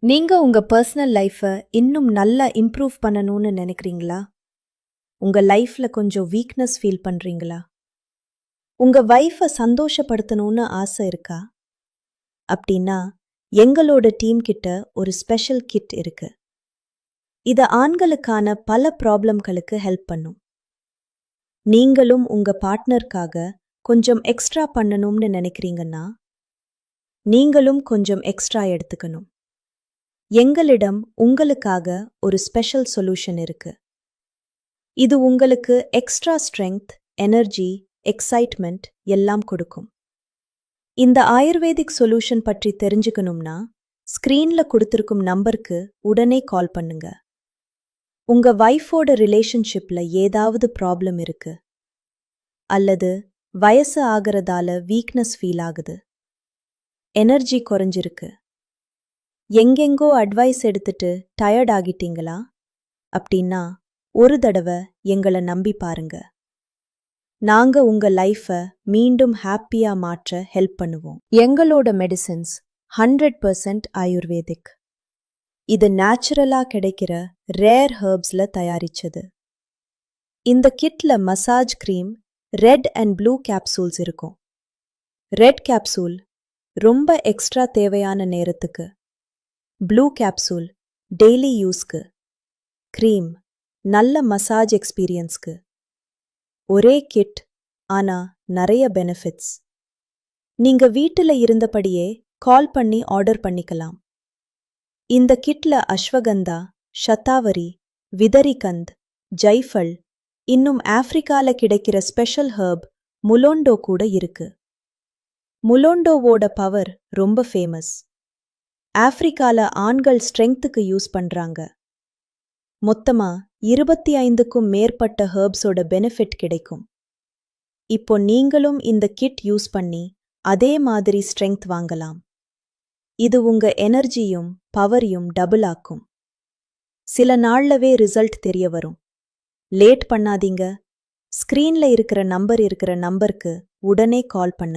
நீங்க உங்க பர்சனல் லைஃபை இன்னும் நல்லா இம்ப்ரூவ் பண்ணணும்னு நினைக்கிறீங்களா? உங்க லைஃப்ல கொஞ்சம் வீக்னஸ் ஃபீல் பண்றீங்களா? உங்க வைஃபை சந்தோஷப்படுத்தணும்னு ஆசை இருக்கா? அப்படின்னா எங்களோட டீம் கிட்ட ஒரு ஸ்பெஷல் கிட் இருக்கு. இது ஆண்களுக்கான பல ப்ராப்ளம்களுக்கு ஹெல்ப் பண்ணும். நீங்களும் உங்க பார்ட்னருக்காக கொஞ்சம் எக்ஸ்ட்ரா பண்ணணும்னு நினைக்கிறீங்கன்னா நீங்களும் கொஞ்சம் எக்ஸ்ட்ரா எடுத்துக்கணும். எங்களிடம் உங்களுக்காக ஒரு ஸ்பெஷல் சொல்யூஷன் இருக்கு. இது உங்களுக்கு எக்ஸ்ட்ரா ஸ்ட்ரெங்த், எனர்ஜி, எக்ஸைட்மெண்ட் எல்லாம் கொடுக்கும். இந்த ஆயுர்வேதிக் சொல்யூஷன் பற்றி தெரிஞ்சுக்கணும்னா ஸ்கிரீன்ல கொடுத்திருக்கும் நம்பருக்கு உடனே கால் பண்ணுங்க. உங்க வைஃபோட ரிலேஷன்ஷிப்ல ஏதாவது ப்ராப்ளம் இருக்கு, அல்லது வயசு ஆகிறதால வீக்னஸ் ஃபீல் ஆகுது, எனர்ஜி குறைஞ்சிருக்கு, எங்கெங்கோ அட்வைஸ் எடுத்துட்டு டயர்ட் ஆகிட்டீங்களா? அப்படின்னா ஒரு தடவை எங்களை நம்பி பாருங்க. நாங்க உங்க லைஃபை மீண்டும் ஹாப்பியா மாற்ற ஹெல்ப் பண்ணுவோம். எங்களோட மெடிசின்ஸ் 100% ஆயுர்வேதிக். இது நேச்சுரலா கிடைக்கிற ரேர் ஹெர்ப்ஸ்ல தயாரிச்சது. இந்த கிட்ல massage cream, red and blue capsules இருக்கும். ரெட் கேப்சூல் ரொம்ப எக்ஸ்ட்ரா தேவையான நேரத்துக்கு, ப்ளூ கேப்சூல் டெய்லி யூஸ்க்கு, கிரீம் நல்ல மசாஜ் எக்ஸ்பீரியன்ஸ்க்கு. ஒரே கிட், ஆனா நிறைய பெனிஃபிட்ஸ். நீங்க வீட்டுல இருந்தபடியே கால் பண்ணி ஆர்டர் பண்ணிக்கலாம். இந்த கிட்ல அஸ்வகந்தா, ஷதாவரி, விதரிகந்த், ஜைஃபல், இன்னும் ஆப்பிரிக்கால கிடைக்கிற ஸ்பெஷல் ஹெர்ப் முலோண்டோ கூட இருக்கு. முலோண்டோவோட பவர் ரொம்ப ஃபேமஸ். ஆப்பிரிக்கால ஆண்கள் ஸ்ட்ரெங்த்துக்கு யூஸ் பண்றாங்க. மொத்தமா 25க்கும் மேற்பட்ட ஹெர்ப்ஸோட பெனிஃபிட் கிடைக்கும். இப்போ நீங்களும் இந்த கிட் யூஸ் பண்ணி அதே மாதிரி ஸ்ட்ரெங்த் வாங்கலாம். இது உங்க எனர்ஜியும் பவரையும் டபுள் ஆக்கும். சில நாள்லவே ரிசல்ட் தெரிய வரும். லேட் பண்ணாதீங்க. ஸ்கிரீன்ல இருக்கிற நம்பருக்கு உடனே கால் பண்ணுங்க.